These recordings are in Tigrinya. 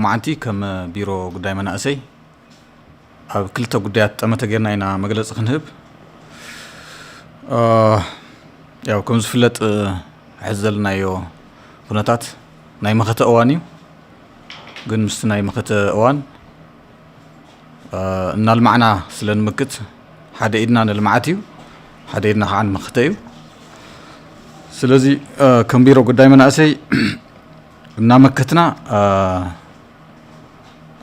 لمعنتي كم بيرو قداي مناسي كلتا قدايات أمتا جيرنا إنا مجلس خنهب ያው ከም ዝፍለጥ ሕዘልና ዮ ኩነታት ናይ መኸተ እዋን እዩ ግን ምስ ናይ መኸተ እዋን እናልማዕና ስለንምክት ሓደ ኢድና ንልምዓት እዩ ሓደ ኢድና ከዓ ንመኸተ እዩ ስለዚ ከም ቢሮ ጉዳይ መናእሰይ እናመከትና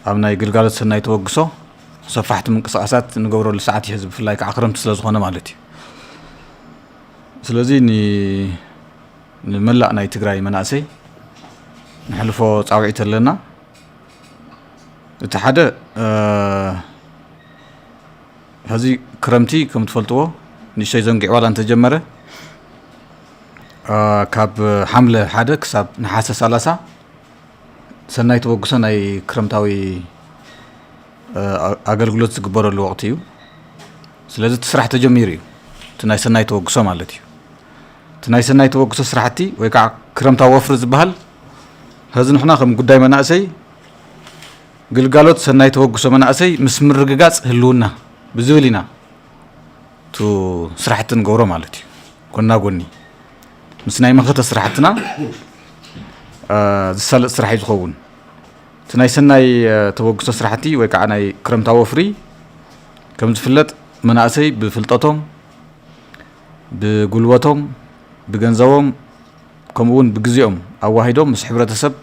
ኣብ ናይ ግልጋሎት ሰናይ ተወግሶ ሰፋሕቲ ምንቅስቃሳት ንገብረሉ ሰዓት ይሕዝ ብፍላይ ከዓ ክረምቲ ስለዝኾነ ማለት እዩ ስለዚህ ንመላእ ናይ ትግራይ መናእሰይ ንሕልፎ ፃውዒት ኣለና እቲ ሓደ ሕዚ ክረምቲ ከም ትፈልጥዎ ንእሽተይ ዘንጊዕ ዋላ እንተጀመረ ካብ ሓምለ ሓደ ክሳብ ነሓሰ 30 ሰናይ ተወግሶ ናይ ክረምታዊ ኣገልግሎት ዝግበረሉ ወቅቲ እዩ ስለዚ እቲ ስራሕ ተጀሚሩ እዩ እቲ ናይ ሰናይ ተወግሶ ማለት እዩ ናይ ሰናይ ተወግሶ ስራሕቲ ወይ ከዓ ክረምታዊ ወፍሪ ዝበሃል ህዚ ንሕና ከም ጉዳይ መናእሰይ ግልጋሎት ሰናይ ተወግሶ መናእሰይ ምስ ምርግጋጽ ህልውና ብዝብል ኢና ቱ ስራሕቲ ንገብሮ ማለት እዩ ኮና ጎኒ ምስ ናይ መኸተ ስራሕትና ዝሳለጥ ስራሕ እዩ ዝኸውን እቲ ናይ ሰናይ ተወግሶ ስራሕቲ ወይ ከዓ ናይ ክረምታዊ ወፍሪ ከም ዝፍለጥ መናእሰይ ብፍልጠቶም ብጉልበቶም بجنزوم كمون بجزيهم أواهيدهم مس حبرة سب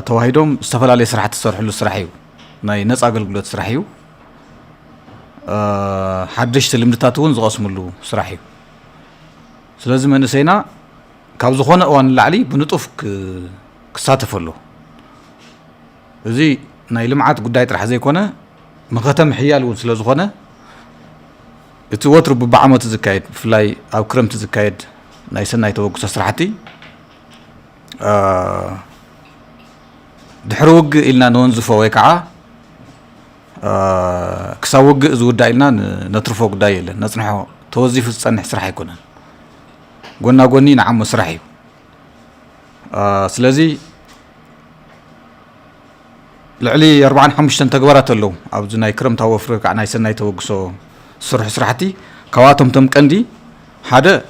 تواهيدهم استفلا عليه سرحة الصرح له سرحيو ناي ناس أقل قلت سرحيو حدش تلم تاتون زقاسم له سرحيو سلازم أن سينا كابزخونا وان العلي بنطف كساتف له زي ناي لمعات قدايت رح زي كونه مختم حيال وسلازخونا اتوتر ببعمة زكايد فلاي أو كرمت زكايد نايسن ناي توقف سرحتي دحروق إلنا نونزفو ويكعا كساوق زود إلنا نترفوق دايل نصنحو توظيف الصنح سرح يكون قلنا قلني نعم سرحي سلازي لعلي 4-5 تقبرات اللو أو زناي كرمت وفرق عن نايسن ناي توقفو سرح سرحتي كواتم تم كندي هذا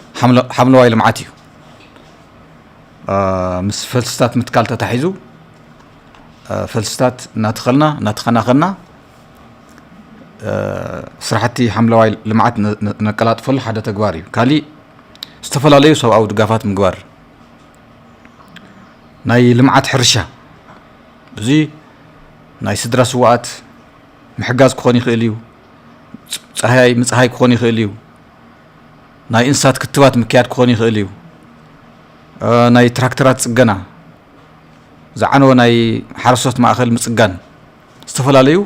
حمل وايل معاتي مس فلسطات متكالته تحيزو فلسطات ناتخنا خلنا سرحتي حمل وايل لمعات نقلات فل حدا تغباري كالي استفلاليو سو او دغافات مغبار ناي لمعات حرشه بزي ناي سدرا سوات محجاز كوني خيليو ፀሓይ ምጽሓይ ክኾን ይኽእል እዩ ናይ እንስሳት ክትባት ምክያድ ክኾን ይኽእል እዩ ናይ ትራክተራት ጽገና ዝዓነወ ናይ ሓረስቶት ማእኸል ምጽጋን ዝተፈላለዩ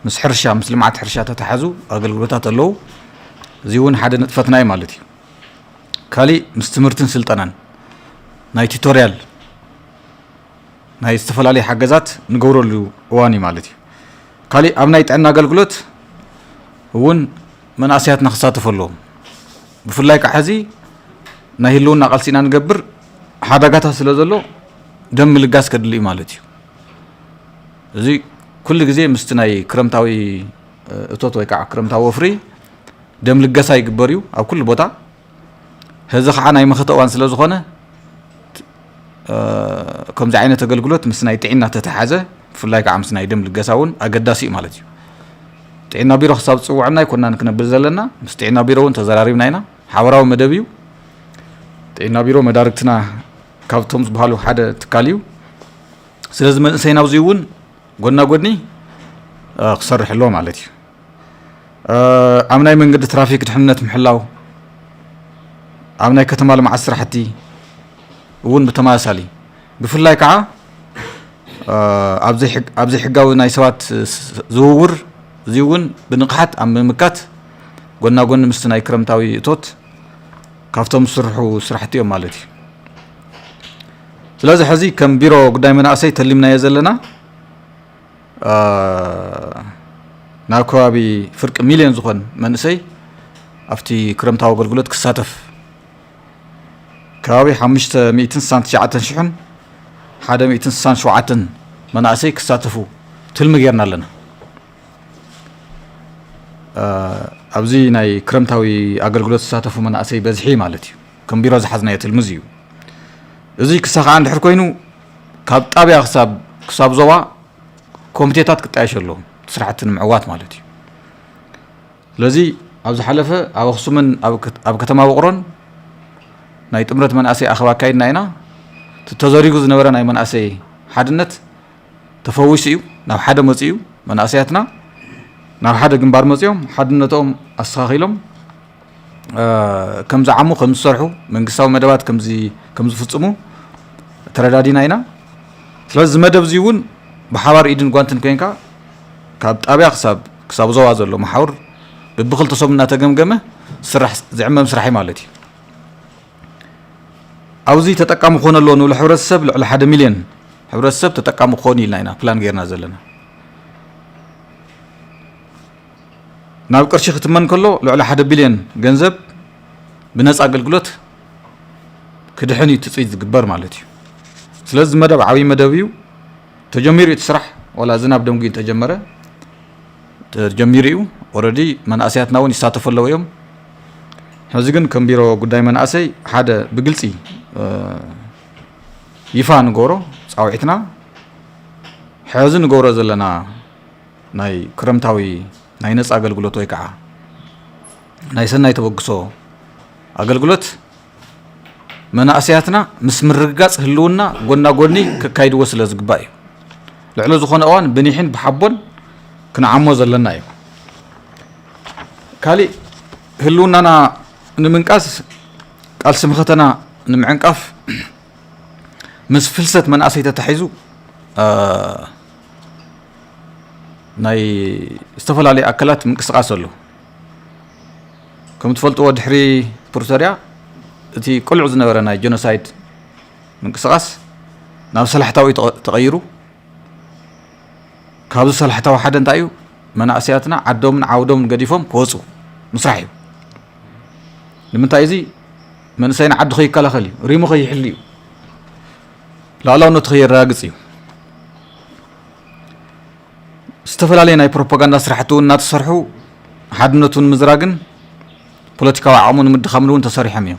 ምስ ሕርሻ ምስ ልምዓት ሕርሻ ተተሓዙ ኣገልግሎታት ኣለዉ እዚ እውን ሓደ ንጥፈትና እዩ ማለት እዩ ካሊእ ምስ ትምህርትን ስልጠናን ናይ ቱቶሪያል ናይ ዝተፈላለዩ ሓገዛት ንገብረሉ እዋን እዩ ማለት እዩ ካሊእ ኣብ ናይ ጥዕና ኣገልግሎት ون من أسيات نخصات فلهم بفلاي كحزي نهيلون نقلسينا نجبر هذا قطع سلازلو دم الجاس كدلي مالتي زي كل جزء مستناي كرمتاوي توتوي كع كرمتاو وفري دم الجاس يجبريو أو كل بوتا هذا خانة يمخطئ وان سلازخانة كم زعينة تقلقلوت مستناي تعينا تتحازة بفلاي كع مستناي دم الجاسون أجداسي مالتي تعينا بيرو حساب صوعنا كنا نكنبل زلنا مستعينا بيرو انتظارينا هنا حوراو مدبيو تعينا بيرو مداركتنا كابتوم بحالو حدا تكاليو سلازم سينا وزيون قلنا قدني خسر حلو مالتي امناي من قد ترافيك تحنت محلاو امناي كتمال مع السرحتي ون بتماسالي بفلاي كعا ابزي حقاو ناي سوات زوور زيون بنقحت أم مكات قلنا مستناي كرمتاوي توت كافتهم سرحتيهم مالتي لازم حزي كم بيرو قداي من أسي تلمنا يزلنا ناكوابي فرق مليون زخون من أسي أفتي كرمتاو قلقلت كساتف كاوي 500 سنت شعات شحن حدا 167 مناسي كساتفو تلمي غيرنا لنا ابزي ناي كرمتاوي اغلغلوت ساتفو مناسي بزحي مالتي كم بيرو زحزنا يتلمزيو ازي كساخ عند حر كوينو كاب طابيا حساب زوا كوميتيتات كطايشلو سرعه معوات مالتي لذي ابز حلفه اب خصمن اب كتما وقرن ناي تمرت مناسي اخوا كايدنا اينا تزوريغو زنبره ناي مناسي حدنت تفويسيو ناو حدا مصيو مناسياتنا ناو حدا جنبار مصيوم حدنتهم اسخاخيلهم كم زعمو كم صرحو منقساو مدبات كم فصمو تردادينا اينا سلاز مدب زيون بحوار ايدن غوانتن كينكا كاب طابيا حساب زوا زلو محاور ببخل تصومنا تجمجمه سرح زعمم سرحي مالتي اوزي تتقامو خون اللون ولا حبرتسب على 1 مليون حبرتسب تتقامو خوني لنا بلان غيرنا زلنا ناب قرشي ختمن كله على 1 بليون ገንዘብ بنص አገልግሎት كدحني تصيد ዝግበር مالتي ስለዚህ መደብ ዓዊ መደብዩ ተጀሚሩ ይትስራሕ ወላ ዝናብ ደምጊ ተጀመረ ተጀሚሩ ኦሬዲ መንአስያትና ውን ይሳተፈለው እዮም ሕዚ ግን ከም ቢሮ ጉዳይ መንአሰይ ሓደ ብግልጺ ይፋ ንጎሮ ጻውዒትና ሕዚ ንጎሮ ዘለና ናይ ክረምታዊ ናይ ነጻ አገልግሎት ወይ ከዓ ናይ ሰናይ ተበግሶ አገልግሎት مناسياتنا مسمرقاص هلونا قلنا قلني كايد وصل زقباي لعلو زخون اوان بنيحين بحبون كنا عمو زلنا ايو كالي هلونا انا نمنقاس قال سمختنا نمعنقف مس فلسات مناسيته تحيزو ناي استفلالي اكلات منقسقاسلو كم تفلطوا دحري بروتوريا تي كل عزنا ورنا جينوسايد منقسقاس ناب صلاحتاوي تغيروا كابز صلاحتاو حدا انتايو مناسياتنا عدوم عاودوم قديفهم كوصو مسرحيو لمن تايزي من سينا عد خي كلا خلي ريمو خي يحليو لا نتغير راقصيو استفل علينا بروباغندا سرحتو نات سرحو حدنتون مزراقن بوليتيكاو عامون مدخملون تصريحهم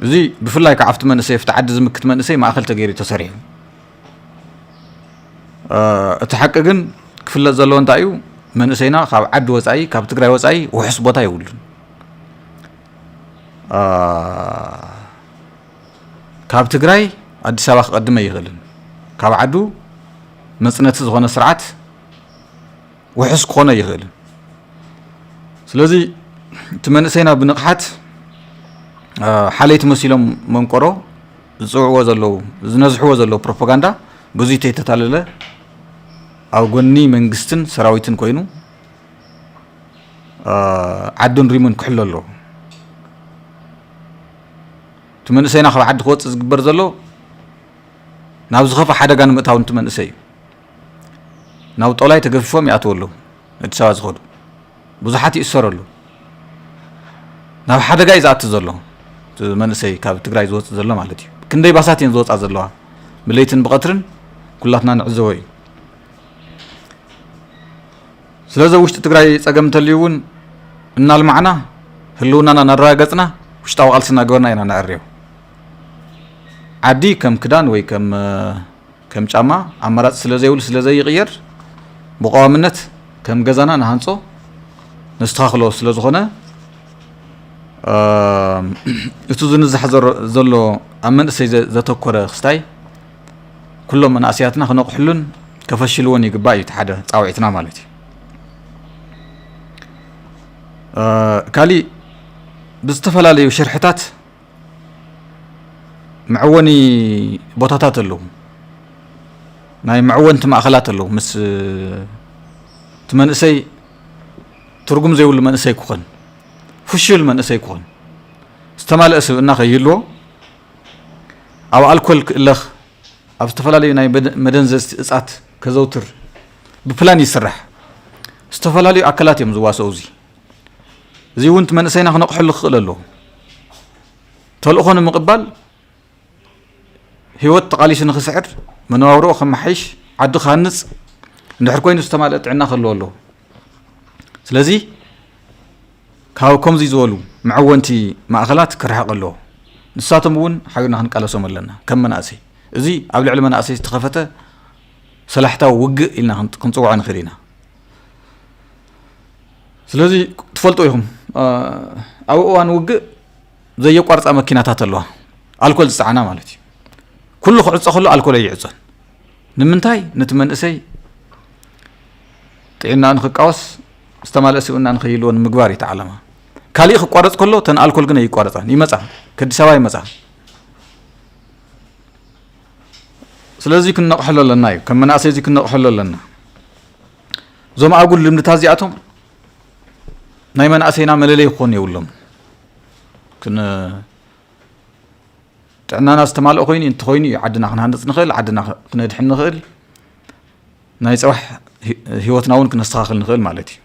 زي بفلاي كعفت منسي فتعدز مكت منسي ما اخلت غيري تسريح اتحققن كفل زلو انتايو منسينا خاب عد وصاي كاب تግራይ وصاي وحس بوتا يولن كاب تግራይ አዲስ አበባ ቀድመ ይገልን ካብ ዓዱ መጽነት ዝሆነ ስርዓት وحس ኮነ ይገልን ስለዚህ ትመንሰይና ብንቅሓት حاليت مسيلهم منقرو زعو زلو زنزحو زلو بروباغندا بزي تيتتالله او غني منغستن سراويتن كوينو عدون ريمون كحللو تمنسينا خو عد خوص زغبر زلو ناو زخف حدغان متاون تمنسي ناو طولاي تغففهم ياتولو ادساز خدو بزحات يسرلو ناو حدغا يزات زلو منسي كاب تግራይ زوص زلو مالتي كندي باساتين زوص زلوا مليتن بقطرن كلاتنا نعزوي سلازا وشت تግራይ ጸገምተልዩን እናል معنا ህልውናና ነራገጽና ውሽጣው ቃልስና ገርና ኢና ናዕሪው ዓዲ ከም ክዳን ወይ ከም ጫማ አማራጽ ስለዘይውል ስለዘይቅየር በቋምነት ከም ገዛና ናሃንጾ ነስተኻኽሎ ስለዝኾነ እቱ ዝንዝሕ ዘሎ አመንሰይ ዘተኮረ ክስታይ ኩሎም መንአስያትና ክነቅሕሉን ከፈሽልዎን ይግባእ እዩ ሓደ ጻውዒትና ማለት እዩ ካሊ ብዝተፈላለዩ ሽርሕታት معوني ቦታታት ኣለዉ ናይ معونቲ ማእኸላት ኣለዉ ምስ ትመንሰይ ትርጉም ዘይብሉ መንሰይ ክኾን فشل من أسيكون استمال أسب إنك يلو أو الكل لخ أفتفل عليه ناي مدنز إسات كزوتر ببلان يسرح استفل عليه أكلات يمزواس أوزي زي وانت من أسينا خنق حل خلله تلقون مقبل هيوت تقاليش نخسعر مناورو خمحيش عدو خانص ندحر كوين استمالت عنا خلو الله سلازي كاو كومزي زولو معونتي ماخلات كرحق الله نساتهم ون حاجنا هنقالسوم لنا كم مناسي ازي ابل علم مناسي تخفته سلاحتا وق إلنا كنصوع عن خيرنا سلازي تفلتوا يهم أو أن وق زي يقارص أماكنات الله الكل سعنا مالتي كل خلص خلو الكل يعزن نمنتاي نتمنى سي تعينا نخ قاوس استمال اسيونا نخيلون مغباري تعلمها كالي خ قارص كله تن الكل غن يقارصان يمصا كدي سبا يمصا سلازي كنا نحلل لنا كم من أساسي كنا نحلل لنا زوم أقول لهم نتازياتهم نايمان أسينا مللي يخون يقولهم كنا تعنا ناس تمال أخويني أنت خويني عدنا خن هندس نخيل عدنا خن دحين نخيل نايس أوح هيوتنا ون كنا نستخاخل نخيل مالتي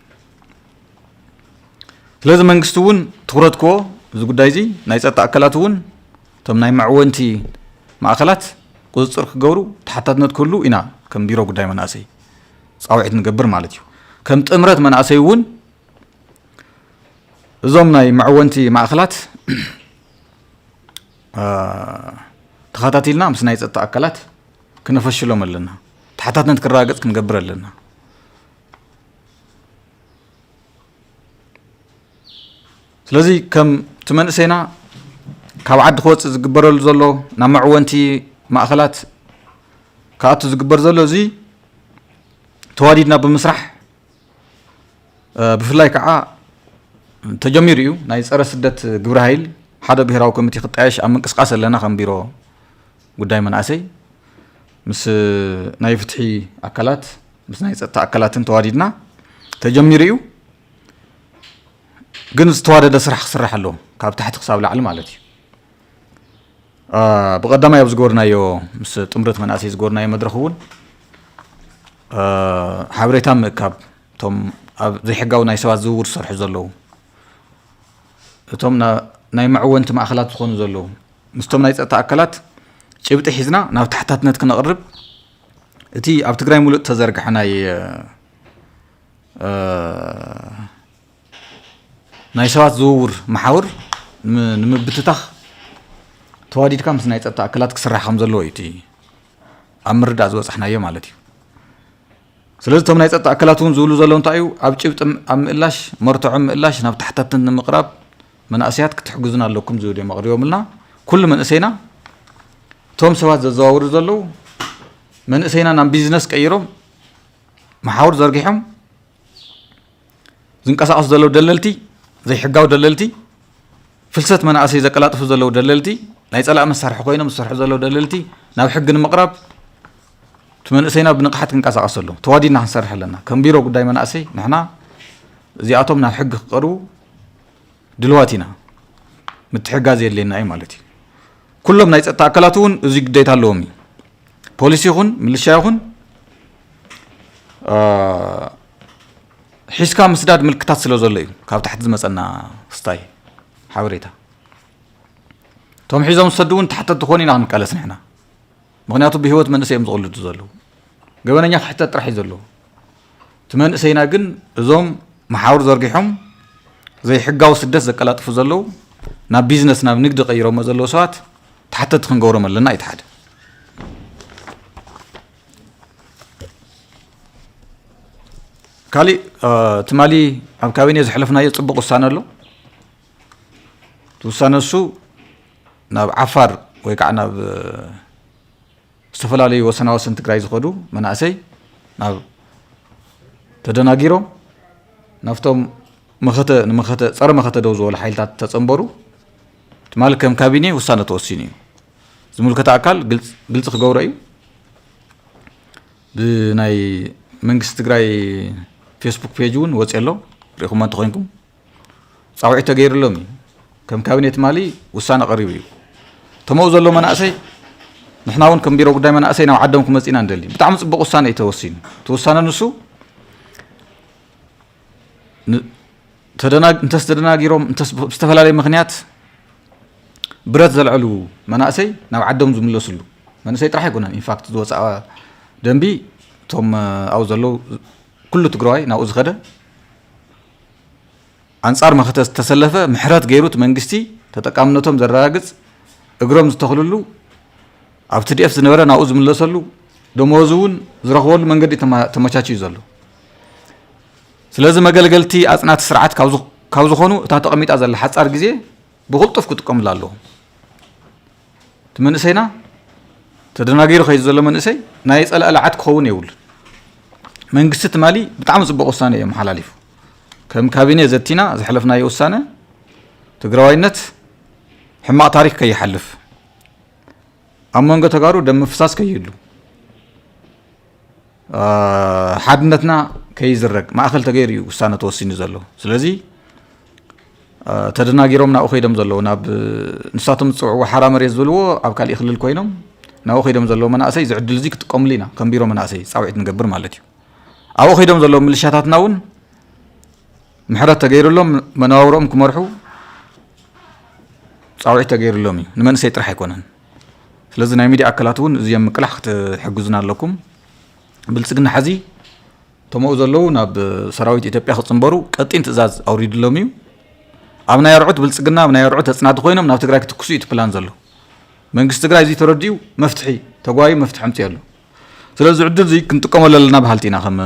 لازم نقصتون تخرجكو زوج دايزي نايس أتأكلاتون تم نايم معونتي مع أكلات قصر خجورو تحتاتنا كله إنا كم بيرو قداي مناسي صاوعت نقبر مالتيو كم تأمرت مناسي ون زومناي معونتي مع أخلات تخاتاتيلنا مس نايت تأكلات كنا فشلوا ملنا تحتاتنا تكراجت كنقبر لنا سلازي كم تمنسينا كوعد خوت زقبروا زلو نا معونتي مأخلات كاتو زقبر زلو زي تواديدنا بمسرح بفلاي كعا تجميريو نايس أرسدت جبرهيل حدا بهراو كوميتي خطايش أمن قسقاس لنا خم بيرو قداي مناسي مس ناي فتحي أكلات مس نايس أكلات تواديدنا تجميريو جنس توادد سرح له كاب تحت خصاب العلم مالتي بقدما يبزغورنا يو مس تمرت مناسي زغورنا يمدرخون حبريتا مكاب توم زي حقاو ناي سوات زور سرح زلو توم ناي معونت مع أخلات تخون زلو مستوم ناي تأكلات شبت حزنا ناو تحتاتنا كنقرب تي اب تግራይ ሙሉእ ተዘርግሐ ናይ ሰባት ዝውውር መሓውር ንምብትታኽ ተዋዲድካ ምስ ናይ ፀጥታ ኣካላት ክስራሕ ከም ዘለዎ እዩ እቲ ኣብ ምርዳእ ዝበፅሕናዮ ማለት እዩ ስለዚ እቶም ናይ ፀጥታ ኣካላት እውን ዝብሉ ዘለዉ እንታይ እዩ ኣብ ጭብጢ ኣብ ምእላሽ መርትዖ ምእላሽ ናብ ታሕታትን ንምቕራብ መናእሰያት ክትሕግዙና ኣለኩም ዝብል እዮም ኣቕሪቦምልና ኩሉ መንእሰይና እቶም ሰባት ዘዘዋውሩ ዘለዉ መንእሰይና ናብ ቢዝነስ ቀይሮም መሓውር ዘርጊሖም ዝንቀሳቐሱ ዘለዉ ደለልቲ ዘይሕጋዊ ደለልቲ ፍልሰት መናእሰይ ዘቀላጥፉ ዘለዉ ደለልቲ ናይ ፀላእ መሳርሒ ኮይኖም ዝሰርሑ ዘለዉ ደለልቲ ናብ ሕጊ ንምቕራብ እቲ መንእሰይና ብንቕሓት ክንቀሳቐሱ ኣለዉ ተዋዲድና ክንሰርሕ ኣለና ከም ቢሮ ጉዳይ መናእሰይ ንሕና እዚኣቶም ናብ ሕጊ ክቐርቡ ድልዋት ኢና ምትሕጋዝ የድልየና እዩ ማለት እዩ ኩሎም ናይ ፀጥታ ኣካላት እውን እዚ ግዴታ ኣለዎም እዩ ፖሊስ ይኹን ሚሊሻ ይኹን ሒዝካ ምስዳድ ምልክታት ስለ ዘሎ እዩ ካብ ታሕቲ ዝመፀና ስታይ ሓበሬታ እቶም ሒዞም ዝሰዱ እውን ታሕተት ትኾኑ ኢና ክንቃለስ ንሕና ምክንያቱ ብሂወት መንእሰይ እዮም ዝቕልዱ ዘለዉ ገበነኛ ክሕተት ጥራሕ እዩ ዘለዉ እቲ መንእሰይና ግን እዞም መሓውር ዘርጊሖም ዘይሕጋዊ ስደት ዘቀላጥፉ ዘለዉ ናብ ቢዝነስ ናብ ንግዲ ቀይሮሞ ዘለዉ ሰባት ታሕተት ክንገብሮም ኣለና እቲ ሓደ ካሊእ ትማሊ ኣብ ካቢነ ዝሕለፍናዮ ፅቡቅ ውሳነ ኣሎ እቲ ውሳነ እሱ ናብ ዓፋር ወይ ከዓ ናብ ዝተፈላለዩ ወሰና ወሰን ትግራይ ዝኸዱ መናእሰይ ናብ ተደናጊሮም ናብቶም ንመኸተ ፀረ መኸተ ደው ዝበሉ ሓይልታት ተፀንበሩ ትማሊ ከም ካቢነ ውሳነ ተወሲኑ እዩ ዝምልከተ ኣካል ግልፂ ክገብሮ እዩ ብናይ መንግስቲ ትግራይ ፌስቡክ ፔጅ እውን ወፂ ኣሎ ሪኢኹም እንተ ኮይንኩም ፃውዒት ተገይሩሎም እዩ ከም ካቢነ ትማሊ ውሳነ ቀሪቡ እዩ ተመው ዘሎ መናእሰይ ንሕና እውን ከም ቢሮ ጉዳይ መናእሰይ ናብ ዓዶም ክመፂ ኢና ንደሊ ብጣዕሚ ፅቡቅ ውሳነ እዩ ተወሲኑ እቲ ውሳነ ንሱ እንተስ ተደናጊሮም እንተስ ብዝተፈላለየ ምክንያት ብረት ዘልዕሉ መናእሰይ ናብ ዓዶም ዝምለስሉ መንእሰይ ጥራሕ ይኮነን ኢንፋክት ዝወፃ ደንቢ ቶም አው ዘለው ኩሉ ትግራዋይ ናብኡ ዝኸደ አንጻር መኸተ ተሰለፈ ምሕረት ገይሩት መንግስቲ ተጠቃምነቶም ዘረጋግጽ እግሮም ዝተኽልሉ ኣብ TDF ዝነበረ ናብኡ ዝምለሰሉ ደሞዙውን ዝረኽበሉ መንገዲ ተመቻችዩ ዘሎ ስለዚ መገልገልቲ አጽናት ስርዓት ካብ ዝኾኑ እታ ተቐሚጣ ዘላ ሓጻር ግዜ ብቕልጡፍ ክጥቀምሉ ኣለዎ ትመንእሰይና ተደናጊሩ ኸይድ ዘሎ መንእሰይ ናይ ጸላእ ለዓት ክኸውን የብሉ መንግስቲ ትማሊ ብጣዕሚ ጽቡቕ ውሳነ እዮም ሓላሊፉ ከም ካቢኔ ዘቲና ዝሕለፍናዮ ውሳነ ትግራዋይነት ሕማቕ ታሪክ ከይሓልፍ ኣብ መንጎ ተጋሩ ደም ምፍሳስ ከይህሉ ሓድነትና ከይዝረግ ማእኸል ተገይሩ እዩ ውሳነ ተወሲኑ ዘሎ ስለዚ ተደናጊሮም ናብኡ ኸይዶም ዘለዉ ናብ ንሳቶም ዝፅውዕዎ ሓራ መሬት ዝብልዎ ኣብ ካሊእ ክልል ኮይኖም ናብኡ ኸይዶም ዘለዉ መናእሰይ ዝዕድል እዚ ክጥቀምሉ ኢና ከም ቢሮ መናእሰይ ፃውዒት ንገብር ማለት እዩ ኣብኡ ኸይዶም ዘለዉ ምልሻታትና እውን ምሕረት ተገይሩሎም መነባብሮኦም ክመርሑ ፃውዒት ተገይሩሎም እዩ ንመንእሰይ ጥራሕ ኣይኮነን ስለዚ ናይ ሚድያ ኣካላት እውን እዚኦም ምቅላሕ ክትሕግዙና ኣለኩም ብልጽግና ሓዚ ተመኡ ዘለዉ ናብ ሰራዊት ኢትዮጵያ ክጽንበሩ ቀጢን ትእዛዝ ኣውሪድሎም እዩ ኣብ ናይ ኣርዑት ብልጽግና ኣብ ናይ ኣርዑት ተጽናዲ ኮይኖም ናብ ትግራይ ክትክሱ እዩ ፕላን ዘሎ መንግስቲ ትግራይ እዚ ተረዲኡ መፍትሒ ተጓይ መፍትሒ ኣምፅኡ ኣሎ ስለዚ ዕድል እዚ ክንጥቀመሉ ኣለና ባህልቲ ኢና ከም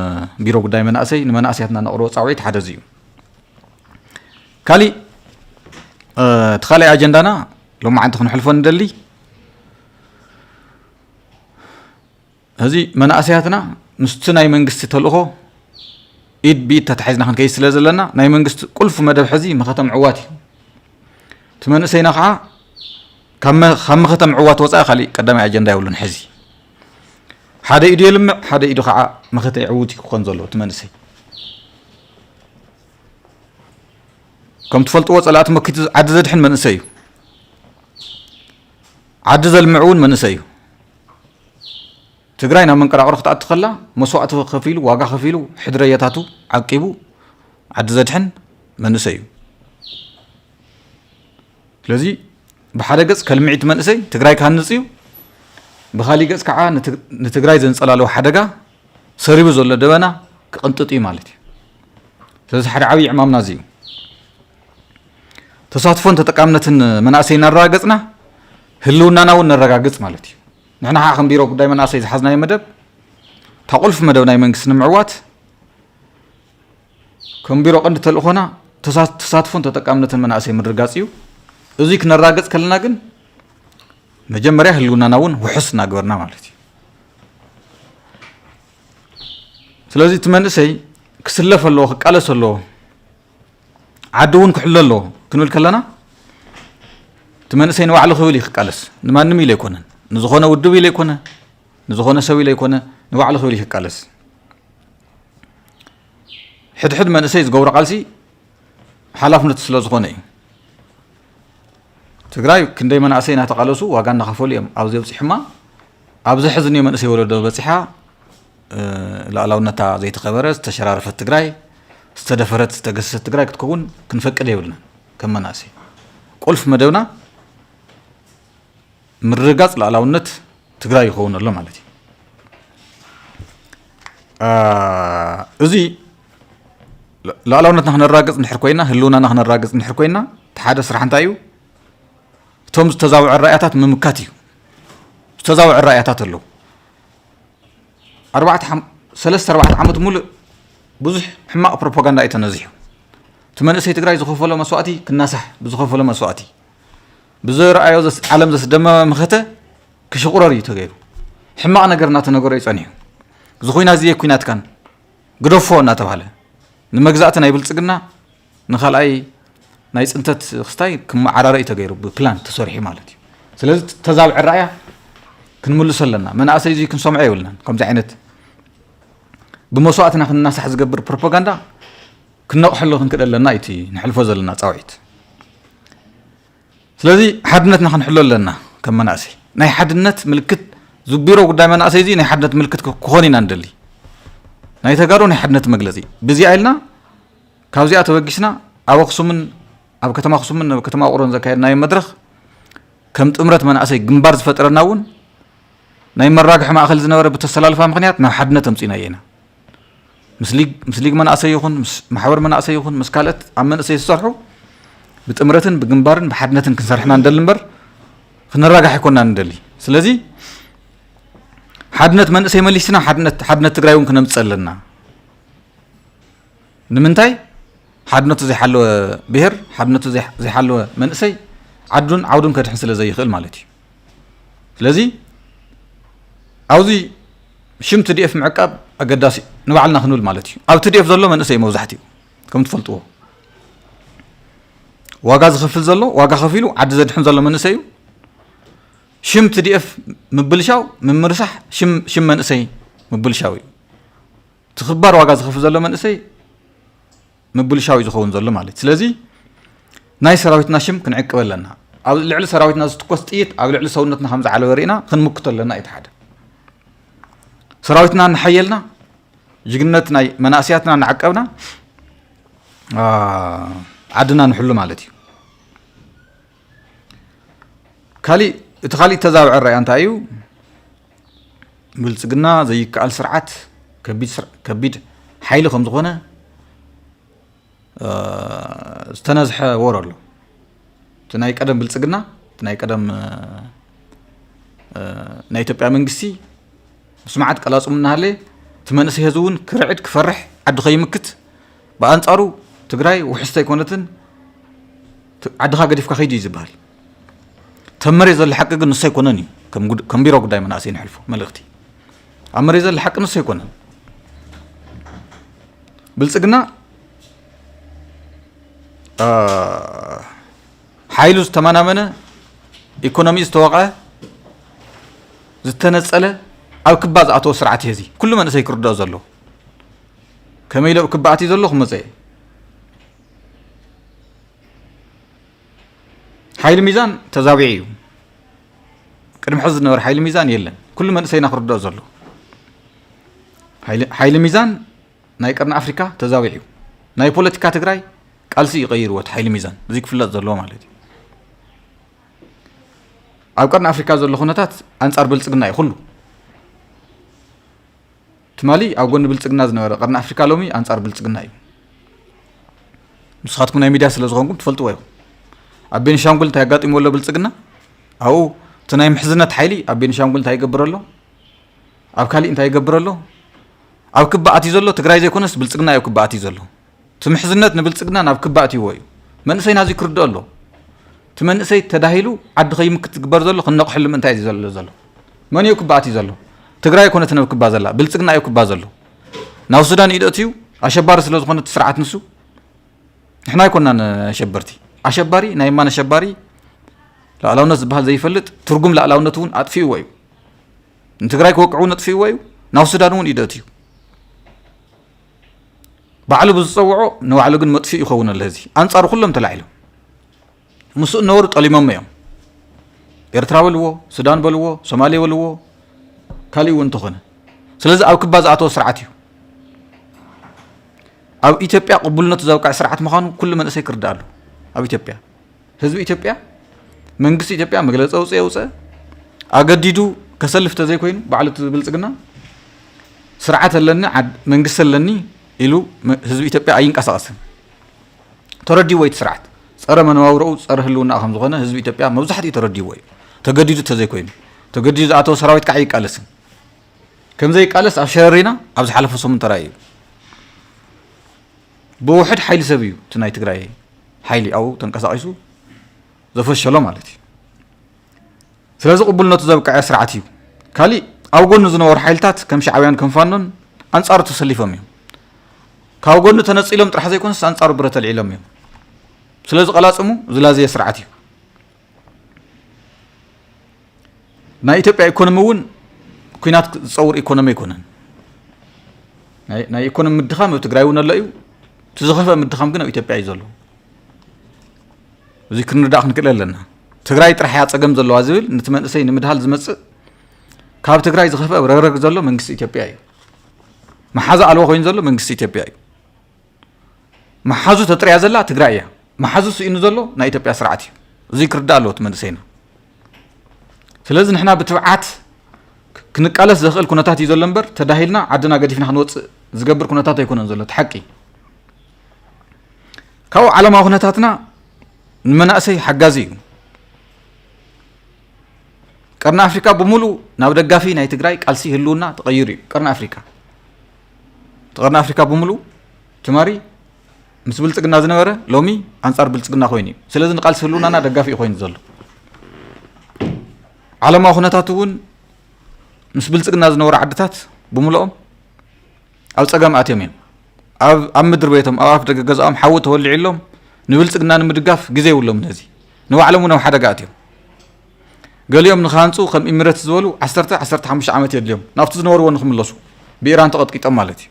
ቢሮ ጉዳይ መናእሰይ ንመናእሰያትና ነቕርቦ ፃውዒት ሓደ እዚ እዩ ካሊእ ተኻልእ ኣጀንዳና ሎማዓንቲ ክንሕልፎ ንደሊ እዚ መናእሰያትና ምስቲ ናይ መንግስቲ ተልእኾ ኢድ ብኢድ ተታሒዝና ክንከይድ ስለ ዘለና ናይ መንግስቲ ቁልፍ መደብ ሕዚ መኸተ ምዕዋት እዩ እቲ መንእሰይና ከዓ ካብ መኸተ ምዕዋት ወፃኢ ካሊእ ቀዳማይ ኣጀንዳ የብሉን ሕዚ ሓደ ኢዱ የልምዕ ሓደ ኢዱ ከዓ መኸተ ይዕውት ክኾን ዘሎ እቲ መንእሰይ ከም ትፈልጥዎ ጸላእቲ መኪቱ ዓዲ ዘድሕን መንእሰይ እዩ ዓዲ ዘልምዕ እውን መንእሰይ እዩ ትግራይ ናብ መንቀራቕሮ ክትኣቱ ከላ መስዋዕቲ ከፊሉ ዋጋ ከፊሉ ሕድረየታቱ ዓቂቡ ዓዲ ዘድሕን መንእሰይ እዩ ስለዚ ብሓደ ገጽ ከልምዒት መንእሰይ ትግራይ ክሃንጽ እዩ ብኻሊእ ገጽ ከዓ ንትግራይ ዘንጸላለዎ ሓደጋ ሰሪቡ ዘሎ ደበና ክቕንጥጥ እዩ ማለት እዩ ስለዚ ሓደ ዓብዪ ዕማምና እዚ እዩ ተሳትፎን ተጠቃምነትን መናእሰይ እናረጋገጽና ህልውናና እውን ነረጋግጽ ማለት እዩ ንሕና ከዓ ከም ቢሮ ጉዳይ መናእሰይ ዝሓዝናዮ መደብ ታቁልፍ መደብ ናይ መንግስቲ ንምዕዋት ከም ቢሮ ቀንዲ ተልእኾና ተሳትፎን ተጠቃምነትን መናእሰይ ምርጋጽ እዩ እዚ ክነራገጽ ከለና ግን መጀመርያ ህልውናና እውን ውሕስ እናግበርና ማለት እዩ ስለዚ እቲ መንእሰይ ክስለፍ ኣለዎ ክቃለስ ኣለዎ ዓዲ እውን ክሕሎ ኣለዎ ክንብል ከለና እቲ መንእሰይ ንባዕሉ ክብል እዩ ክቃለስ ንማንም ኢሉ ኣይኮነን ንዝኾነ ውድብ ኢሉ ኣይኮነ ንዝኾነ ሰብ ኢሉ ኣይኮነ ንባዕሉ ክብል እዩ ክቃለስ ሕድሕድ መንእሰይ ዝገብሮ ቃልሲ ሓላፍነቱ ስለ ዝኾነ እዩ ትግራይ ክንደይ መናእሰይ እናተቃለሱ ዋጋ እናኸፈሉ እዮም ኣብዚ በፂሕማ ኣብዚ ሕዝኒ መንእሰይ ወለዶ በፂሓ ላዕላውነታ ዘይተኸበረ ዝተሸራረፈት ትግራይ ዝተደፈረት ዝተገሰሰት ትግራይ ክትከውን ክንፈቅድ የብልና ከም መናእሰይ ቁልፍ መደብና ምርጋጽ ላዕላውነት ትግራይ ይኸውን ኣሎ ማለት እዩ እዚ ላዕላውነትና ክነራግጽ ንድሕር ኮይና ህልውናና ክነራግጽ ንድሕር ኮይና ሓደ ስራሕ እንታይ እዩ እቶም ዝተዛውዑ ራእያታት ምምካት እዩ ዝተዛውዑ ራእያታት ኣለዉ 3-4 ዓመት ሙሉእ ብዙሕ ሕማቕ ፕሮፓጋንዳ እዩ ተነዚሑ እቲ መንእሰይ ትግራይ ዝኸፈሎ መስዋእቲ ክናሳሕ ብዝኸፈሎ መስዋእቲ ብዝረኣዮ ዓለም ዘስደመመ ምኸተ ክሽቁረር እዩ ተገይሩ ሕማቕ ነገር እናተነገሮ ይጸኒሑ እዚ ኩናት እዚ ኩናትካን ግደፎ እናተባሃለ ንመግዛእቲ ናይ ብልጽግና ንኻልኣይ ናይ ጽንተት ክስታይ ክመዓራረ እዩ ተገይሩ ብፕላን ተሰሪሑ ማለት እዩ ስለዚ ተዛብዕ ራእያ ክንምልሶ ኣለና መናእሰይ እዚ ክንሰምዖ የብልናን ከምዚ ዓይነት ብመስዋእትና ክንናሳሕ ዝገብር ፕሮፓጋንዳ ክነቕሐሎ ክንክእል ኣለና እቲ ንሕልፎ ዘለና ፃውዒት ስለዚ ሓድነትና ክንሕሎ ኣለና ከም መናእሰይ ናይ ሓድነት ምልክት ዝቢሮ ጉዳይ መናእሰይ እዚ ናይ ሓድነት ምልክት ክኾን ኢና ንደሊ ናይ ተጋሩ ናይ ሓድነት መግለጺ ብዚኣ ኢልና ካብዚኣ ተበጊስና ኣብ ኣክሱምን ኣብ ከተማ ኣክሱምን ከተማ ውቅሮን ዘካየድናዮ መድረኽ ከም ጥምረት መናእሰይ ግንባር ዝፈጥረና እውን ናይ መራግሕ ማእኸል ዝነበረ ብተሰላልፋ ምክንያት ናብ ሓድነት ኣምፂና ኢና ምስሊግ መናእሰይ ይኹን ማሕበር መናእሰይ ይኹን ምስ ካልኦት ኣብ መንእሰይ ዝሰርሑ ብጥምረትን ብግንባርን ብሓድነትን ክንሰርሕና እንደሊ እምበር ክንራጋሕ ይኮንና እንደሊ ስለዚ ሓድነት መንእሰይ መሊስና ሓድነት ትግራይ እውን ክነምፅእ ኣለና ንምንታይ ሓድነቱ ዘይሓለወ ብሄር ሓድነቱ ዘይሓለወ መንእሰይ ዓውዱን ከድሕን ስለ ዘይኽእል ማለት እዩ ስለዚ ኣብዚ ሽም TDF ምዕቃብ ኣገዳሲ ንባዕልና ክንብል ማለት እዩ ኣብ TDF ዘሎ መንእሰይ መብዛሕትኡ ከም ትፈልጥዎ ዋጋ ዝኸፍል ዘሎ ዋጋ ከፊሉ ዓዲ ዘድሕን ዘሎ መንእሰይ እዩ ሽም TDF ምብልሻው ምምርሳሕ ሽም መንእሰይ ምብልሻው እዩ ትኽባር ዋጋ ዝኸፍል ዘሎ መንእሰይ ምብልሻው ዝኸውን ዘሎ ማለት ስለዚ ናይ ሰራዊትና ሽም ክንዕቅብ ኣለና ኣብ ልዕሊ ሰራዊትና ዝትኮስ ጥይት ኣብ ልዕሊ ሰውነትና ከም ዝዓለወ ርኢና ክንምክቶ ኣለና እቲ ሓደ ሰራዊትና ንሓየልና ጅግነት ናይ መናእስያትና ንዓቀብና ዓድና ንሕሉ ማለት እዩ እቲ ካሊእ ተዛብዐ ራእያ እንታይ እዩ ብልፅግና ዘይከኣል ስርዓት ከቢድ ሓይሊ ከም ዝኾነ ዝተነዝሐ ወር ኣሎ እቲ ናይ ቀደም ብልፅግና እቲ ናይ ቀደም ናይ ኢትዮጵያ መንግስቲ ስማዓት ቀላጹም እናሃለየ እቲ መንእሰይ ህዝቢ እውን ክርዕድ ክፈርሕ ዓዲ ከይምክት ብኣንጻሩ ትግራይ ውሕስተ ኣይኮነትን ዓድኻ ገዲፍካ ከይዱ እዩ ዝበሃል ተም መሬት ዘሎ ሓቂ ግን ንሱ ኣይኮነን እዩ ከም ቢሮ ጉዳይ መናእሰይ ንሕልፎ መልእኽቲ ኣብ መሬት ዘሎ ሓቂ ንሱ ኣይኮነን ብልፅግና ሓይሉ ዝተመናመነ ኢኮኖሚ ዝተወቕዐ ዝተነፀለ ኣብ ክባ ዝኣተወ ስርዓት እዩ እዚ ኩሉ መንእሰይ ክርድኦ ዘሎ ከመይ ኢሉ ክባ ኣትዩ ዘሎ ክመፀ ሓይሊ ሚዛን ተዛዊዑ እዩ ቅድሚ ሕዚ ዝነበረ ሓይሊ ሚዛን የለን ኩሉ መንእሰይና ክርድኦ ዘሎ ሓይሊ ሚዛን ናይ ቀርኒ ኣፍሪካ ተዛዊዑ እዩ ናይ ፖለቲካ ትግራይ ቃልሲ ይቀይርዎ እቲ ሓይሊ ሚዛን እዚ ክፍለጥ ዘለዎ ማለት እዩ ኣብ ቀርኒ ኣፍሪካ ዘሎ ኩነታት ኣንጻር ብልፅግና እዩ ኩሉ ትማሊ ኣብ ጎኒ ብልፅግና ዝነበረ ቀርኒ ኣፍሪካ ሎሚ ኣንጻር ብልፅግና እዩ ንስኻትኩም ናይ ሚድያ ስለ ዝኾንኩም ትፈልጥዎ ኢኹም ኣብ ቤኒሻንጉል እንታይ ኣጋጢሞ ኣሎ ብልፅግና ኣብኡ እቲ ናይ ምሕዝነት ሓይሊ ኣብ ቤኒሻንጉል እንታይ ይገብር ኣሎ ኣብ ካሊእ እንታይ ይገብር ኣሎ ኣብ ክባ ኣትዩ ዘሎ ትግራይ ዘይኮነስ ብልፅግና ኣብ ክባ ኣትዩ ዘሎ እቲ ምሕዝነት ንብልፅግና ናብ ክባ ኣትይዎ እዩ መንእሰይና እዚ ክርድኦ ኣሎ እቲ መንእሰይ ተዳሂሉ ዓዲ ከይምክት ዝግበር ዘሎ ክነቕሐሉ ምንታይ እዩ ዘሎ መን እዩ ክባ ኣትዩ ዘሎ ትግራይ ኮነት ናብ ክባ ዘላ ብልፅግና እዩ ክባ ዘሎ ናብ ሱዳን ኢደት እዩ ኣሸባሪ ስለ ዝኾነ ስርዓት ንሱ ንሕና ኣይኮናን ኣሸበርቲ ኣሸባሪ ናይ ማን ኣሸባሪ ላዕላውነት ዝበሃል ዘይፈልጥ ትርጉም ላዕላውነት እውን ኣጥፊእዎ እዩ ንትግራይ ክወቅዑ እውን ኣጥፊእዎ እዩ ናብ ሱዳን እውን ኢደት እዩ ባዕሉ ብዝፀውዖ ንባዕሉ ግን መጥፊእ ይኸውን ኣሎ እዚ ኣንጻሩ ኩሎም ተላዒሎም ምስኡ እነበሩ ጠሊሞም እዮም ኤርትራ በልዎ ሱዳን በልዎ ሶማሌ በልዎ ካሊእ እውን እንተኾነ ስለዚ ኣብ ክባ ዝኣተወ ስርዓት እዩ ኣብ ኢትዮጵያ ቅቡልነቱ ዘብቃዕ ስርዓት ምዃኑ ኩሉ መንእሰይ ክርዳእ ኣሎ ኣብ ኢትዮጵያ ህዝቢ ኢትዮጵያ መንግስቲ ኢትዮጵያ መግለፂ ኣውፅአ ኣገዲዱ ከሰልፍ ተዘይኮይኑ ባዕሉ ብልፅግና ስርዓት ኣለኒ መንግስቲ ኣለኒ ኢሉ ህዝቢ ኢትዮጵያ ኣይንቀሳቐስን ተረዲዎ እቲ ስርዓት ፀረ መነባብሮኡ ፀረ ህልውና ከም ዝኾነ ህዝቢ ኢትዮጵያ መብዛሕትኡ ተረዲዎ እዩ ተገዲዱ ተዘይኮይኑ ተገዲዱ ዝኣተወ ሰራዊት ከዓ ይቃለስን ከምዘይ ቃለስ ኣብ ሸረሪና ኣብ ዝሓለፈ ሰሙን ተራእዩ ብውሕድ ሓይሊ ሰብ እዩ እቲ ናይ ትግራይ ሓይሊ ኣብኡ ተንቀሳቒሱ ዘፈሸሎ ማለት እዩ ስለዚ ቅቡልነቱ ዘብቃዐ ስርዓት እዩ ካሊእ ኣብ ጎኑ ዝነበሩ ሓይልታት ከም ሻዕብያን ከም ፋኖን ኣንጻሩ ተሰሊፎም እዮም ካብ ጎኑ ተነፂሎም ጥራሕ ዘይኮንስ ኣንጻሩ ብረት ኣልዒሎም እዮም ስለዚ ቀላፅሙ ዝላዘየ ስርዓት እዩ ናይ ኢትዮጵያ ኢኮኖሚ እውን ኩናት ዝፀውር ኢኮኖሚ ኣይኮነን ናይ ኢኮኖሚ ምድኻም ኣብ ትግራይ እውን ኣሎ እዩ እቲ ዝኸፍአ ምድኻም ግን ኣብ ኢትዮጵያ እዩ ዘሎ እዚ ክንርዳእ ክንክእል ኣለና ትግራይ ጥራሕ እያ ፀገም ዘለዋ ዝብል ነቲ መንእሰይ ንምድሃል ዝመፅእ ካብ ትግራይ ዝኸፍአ ረግረግ ዘሎ መንግስቲ ኢትዮጵያ እዩ መሓዛ ኣልቦ ኮይኑ ዘሎ መንግስቲ ኢትዮጵያ እዩ መሓዙ ተጥርያ ዘላ ትግራይ እያ መሓዙ ስኢኑ ዘሎ ናይ ኢትዮጵያ ስርዓት እዩ እዚ ክርዳእ ኣለዎ እቲ መንእሰይና ስለዚ ንሕና ብትብዓት كنقالس زخل كونتات يزول لمبر تداهلنا عدنا قديفنا خنوص زقبر كونتات يكونن زلو تحقي كاو على ما كونتاتنا المناسي حجازي قرن افريكا بمولو ناب دغافي ناي تግራይ قالسي هلونا تغيري قرن افريكا بمولو تماري مس بلصقنا زنبره لومي انصار بلصقنا خويني سلازي نقالسي هلونا دغافي خوين زلو على ما كونتاتون مس بلصقنا زنور عدتات بمولኦም او صقام اتيمين اب مدر بيتهم اف دغ غزام حو تولعيلهم نبلصقنا نمدغاف غزي يولهم نزي نوعلمو نو حدغاتيهم قاليهم نخانصو خم امرت زولو 15 عامت يدليهم نافت زنورو نخملصو بإيران تقطقيطم مالتي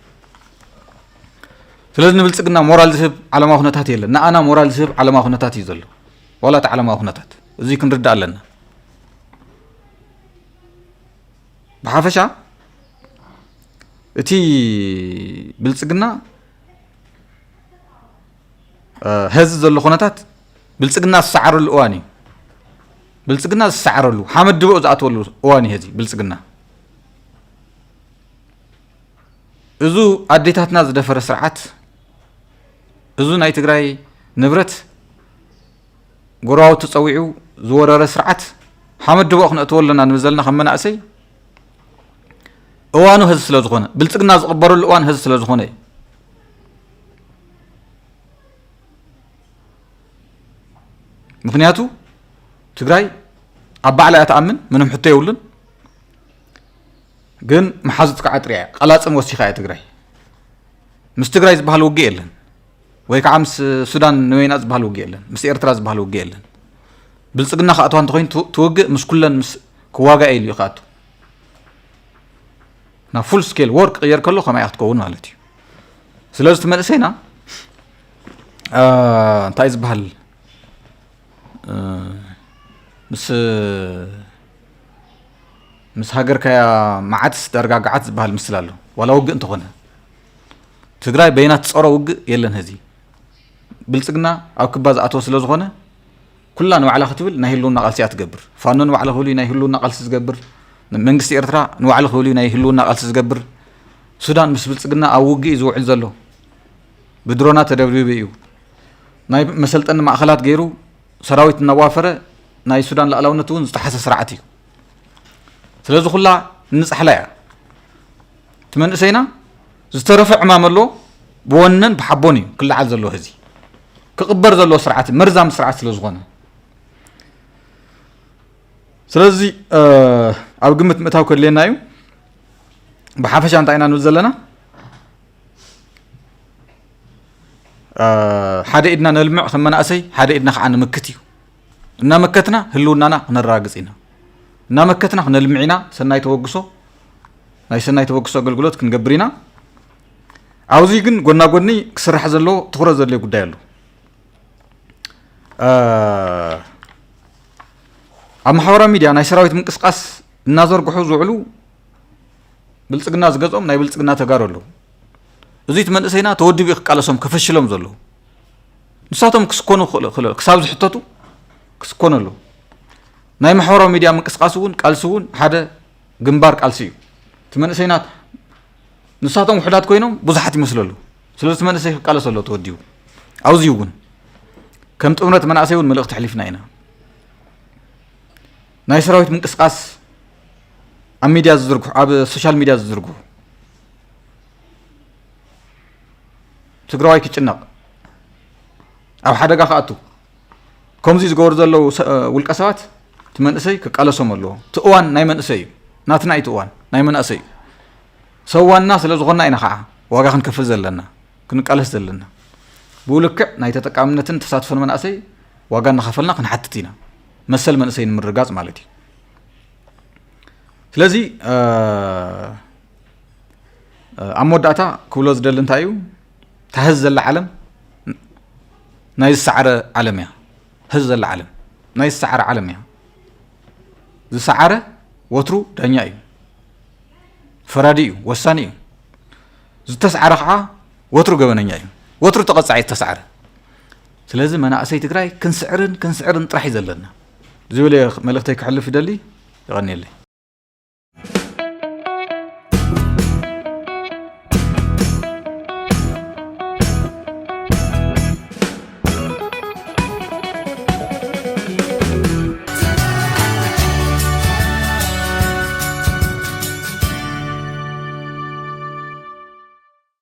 سلاز نبلصقنا مورال زهب على ما كنتات يلنا انا مورال زهب على ما كنتات يزلو ولا تعلم ما كنتات ازي كنردا لنا بحافشا اتي بلصقنا هز زلو كنتات بلصقنا سعر الاواني بلصقنا سعرلو حمد دبو زاتولو اواني هذي بلصقنا ازو اديتاتنا زدفر سرعات ازو ناي تግራይ نبرت غراو تصويعو زورره سرعات حمد دبو خنا تولنا نمزلنا خمنا اسي اوانو هز سلازخونه بلصقنا زقبرلو اوان هز سلازخونه مخنياتو تግራይ أبعلى أتأمن منهم حتى يقولن جن محازت كعطرية قلاصم وسيخة تግራይ مس تግራይ زبحال وجي يلن ويكعمس السودان نوين زبحال وجي يلن مس إيرترا زبحال وجي يلن بلصقنا خاطوان تخين توجي مس كلن مس كواجا إيليو خاطو نا فول سكيل وورك غير كله خما يحتكون مالتي سلازت ملسينا انتاي زبحال مس هاجر كيا معاتس درغاغعات زبحال مسلالو ولا وق انت هنا تግራይ بينات صورو وق يلن هذي بلصقنا او كباز اتو سلازخونه كلنا وعلى ختبل نايهلونا قالسي اتغبر فانون وعلى خولي نايهلونا قالسي زغبر منغستي إرترا نوعلى خولي نايهلونا قالسي زغبر سودان مس بلصقنا او وقي زوعل زلو بدرونا تدبريبيو ناي مسلطن ماخلات غيرو سراويت نوافره ناي سودان لالاونتون استحس سرعتي سلازو كلها نصحلايا تمنسينا زترفع ماملو بونن بحبوني كل عال زلو هزي كقبر زلو سرعتي مرزام سرعت سلازغونه سلازي او قمت متاو كلينايو بحافش انتاينا نزلنا حدا إدنا نلمع خمنا أسي حدا إدنا خعنا مكتيو إنا مكتنا هلونانا نراقصينا إنا مكتنا نلمعينا سناي توقسو ناي سناي توقسو قلقلوت كنقبرينا عاوزي جن قلنا قلني كسرح زلو تخرج زلو قدايلو أما حورا ميديا ناي سراويت منقسقاس النازور قحو زوعلو بلصقنا زقزهم ناي بلصقنا تقارولو زيت من سينا تودي بيخ قالسهم كفشلهم زلو نساتهم كسكونو خلو كساب زحطتو كسكونو له ناي محورا ميديا منقسقاسون قالسون حدا جنبار قالسيو تمن سينات نساتهم وحدات كوينهم بزحت يمسللو سلازي من سي قالسلو توديو اوزيون كم طمرت من اسيون ملقت حليفنا هنا ناي سراويت منقسقاس ام ميديا زرغو اب سوشال ميديا زرغو تግራይ كيچنق او حدغا خاطو كومزي زغور زلو ولقسات تمنسي كقالسوم الله تؤوان ناي منسي ناتناي تؤوان ناي منسي سوانا سلازغنا اينا خا واغا كنكفل زلنا كنقالس زلنا بولك ناي تتقامنتن تساتفن منسي واغا نخفلنا كنحتتينا مسل منسي نمرغاص مالتي سلازي اموداتا كولوز دلنتايو تهز العالم ناي السعر عالميا هز العالم ناي السعر عالميا ذي سعر وترو دنياي فرادي وساني ذي تسعر خا وترو جبنانياي وترو تقصعي تسعر سلازم انا اسي تግራይ كنسعرن طرح يزلنا زي ولي ملختي كحلف دلي يغني لي